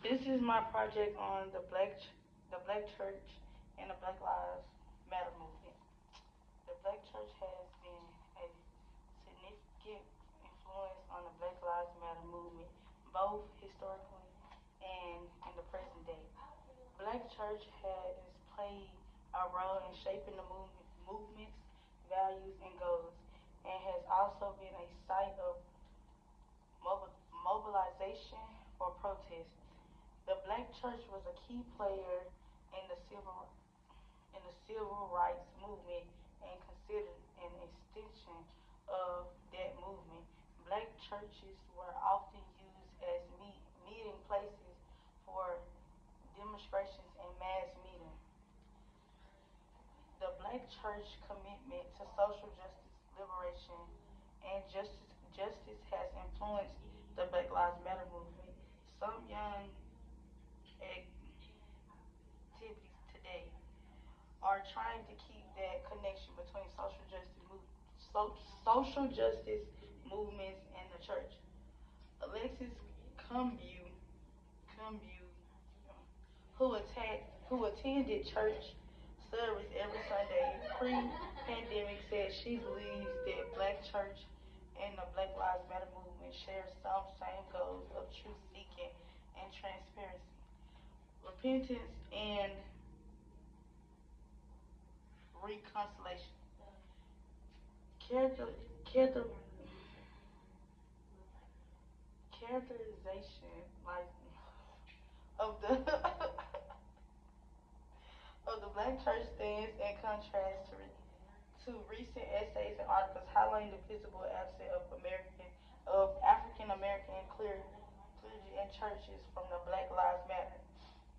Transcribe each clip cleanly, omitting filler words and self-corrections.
This is my project on the Black Church and the Black Lives Matter movement. The Black Church has been a significant influence on the Black Lives Matter movement, both historically and in the present day. Black Church has played a role in shaping the movement's values and goals, and has also been a site of mobilization or protest. The Black Church was a key player in the civil rights movement and considered an extension of that movement. Black churches were often used as meeting places for demonstrations and mass meetings. The Black Church commitment to social justice, liberation, and justice has influenced the Black Lives Matter movement. Some young activities today are trying to keep that connection between social justice movements and the church. Alexis Cumbew, who attended church service every Sunday pre-pandemic, said she believes that Black church and the Black Lives Matter movement share some same goals of truth seeking and transparency, repentance, and reconciliation. Character, character, characterization, like of the of the Black church stands in contrast to recent essays and articles highlighting the visible absence of African American clergy and churches from the Black Lives Matter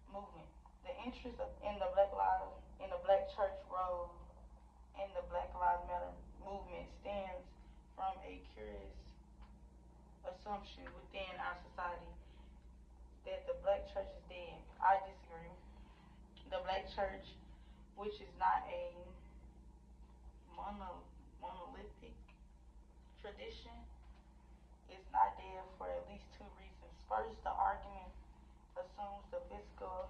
movement. The interest in the Black church role in the Black Lives Matter movement stems from a curious assumption within our society that the Black church is dead. I disagree. The Black church, which is not a monolithic tradition, is not dead for at least two reasons. First, the argument assumes the physical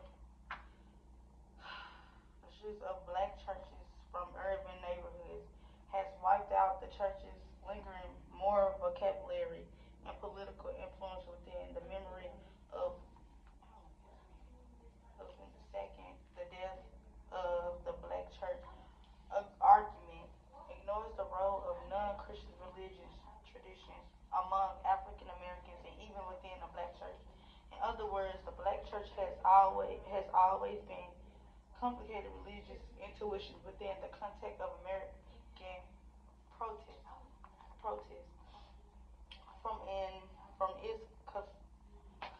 issues of Black churches from urban neighborhoods has wiped out the church's lingering moral vocabulary and political influence within the memory of second, the death of the Black church argument ignores the role of non-Christian religious traditions among African Americans and even within the Black church. In other words, the Black church has always been complicated religious intuitions within the context of American protest. Protest from in from its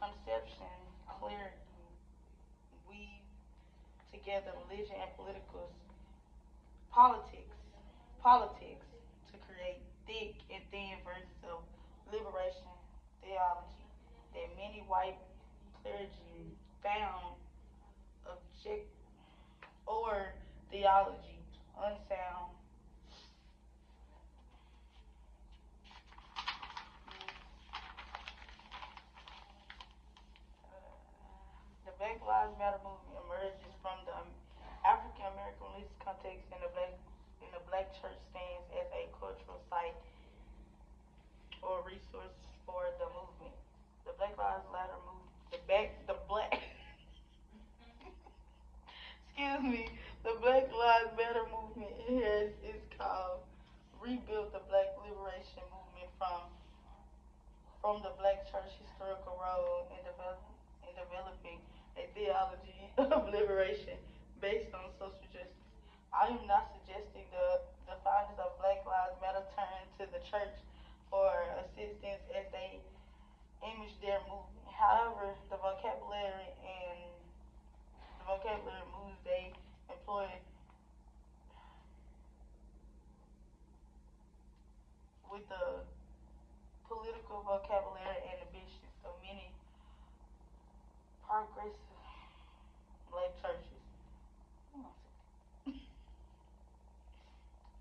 conception, clarity, weave together religion and politics, politics to create thick and thin versions of liberation theology that many white clergy found object or theology unsound. The Black Lives Matter movement emerges from the African American religious context, and the Black church stands as a cultural site or resource for the movement. The Black Lives Matter movement, the Black, excuse me, the Black Lives Matter movement is called Rebuild the Black Liberation Movement from the Black church historical role in developing a theology of liberation based on social justice. I am not suggesting the founders of Black Lives Matter turn to the church for assistance as they image their movement. However, the vocabulary moves they employ with the political vocabulary and ambitions of many progressive Black churches.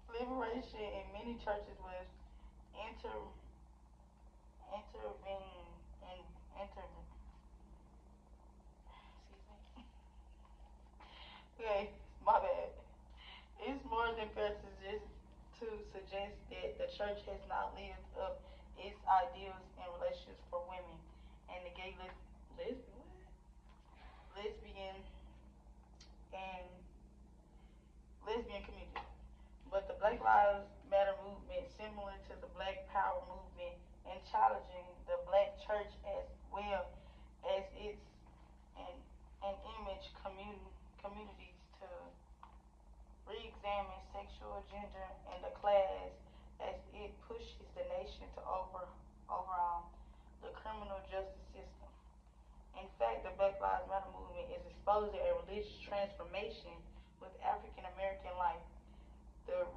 Liberation in many churches was inter intervene in inter church has not lived up its ideals and relationships for women and the gay lesbian and lesbian community. But the Black Lives Matter movement, similar to the Black Power movement, and challenging the Black church as well as its and, and image communities to re-examine sexual gender and the class as it pushes the nation to overall the criminal justice system. In fact, the Black Lives Matter movement is exposing a religious transformation with African American life, the,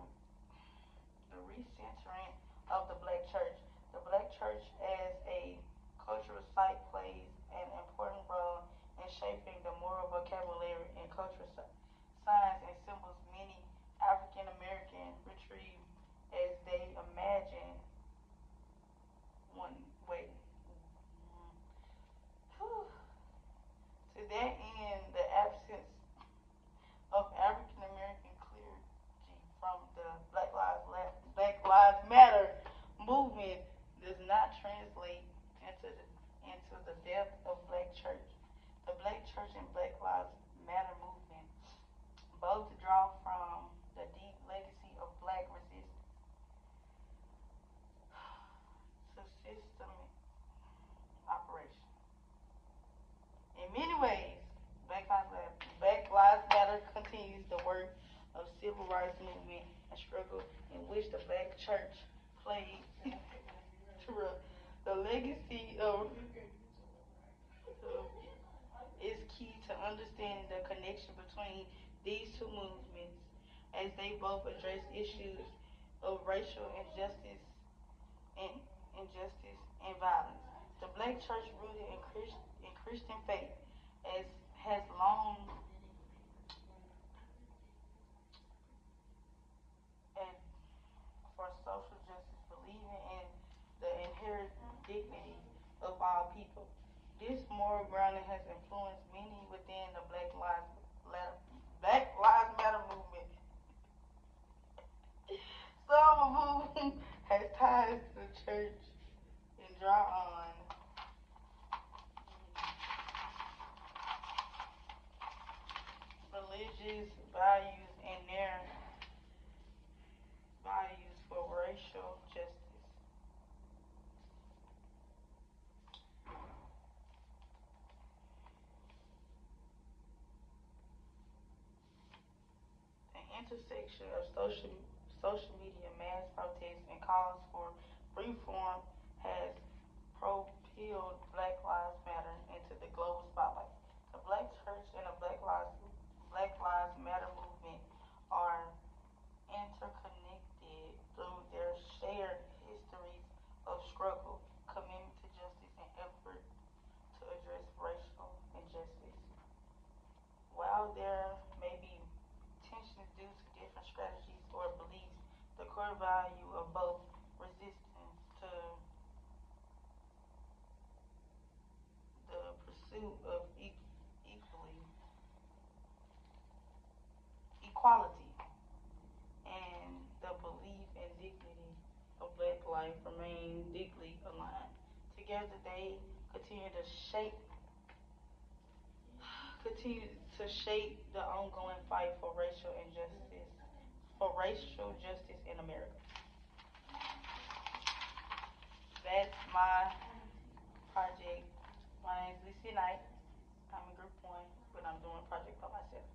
the recentering of the black church. The black church as a cultural site plays an important role in shaping the moral vocabulary and cultural signs and symbols many African American retrieve as they imagine one way. To that end, the absence of African American clergy from the Black Lives Matter movement does not translate into the depth of Black church. The Black church and Black Lives Matter movement both draw from the deep legacy of Black resistance to system operation. In many ways, Black Lives Matter continues the work of civil rights movement and struggle in which the Black church played through the legacy of is key to understanding the connection between these two movements as they both address issues of racial and injustice and violence. The Black church, rooted in Christian faith, as has long and for social justice, believing in the inherent dignity of all people. This moral grounding has influenced many within the Black Lives Matter movement. Some of whom has ties to the church and draw on religious values and their values for racial justice. The intersection of social media, mass protests, and calls for reform has propelled Black Lives Matter into the global spotlight. The Black Church and the Black Lives Matter movement are interconnected through their shared histories of struggle, commitment to justice, and effort to address racial injustice. While there may be tensions due to different strategies or beliefs, the core value of both resistance to the pursuit of equally equality and the belief and dignity of black life remain deeply aligned. Together they continue to shape continue to shape the ongoing fight for racial justice in America. That's my project. My name is Lucy Knight. I'm in group one, but I'm doing a project by myself.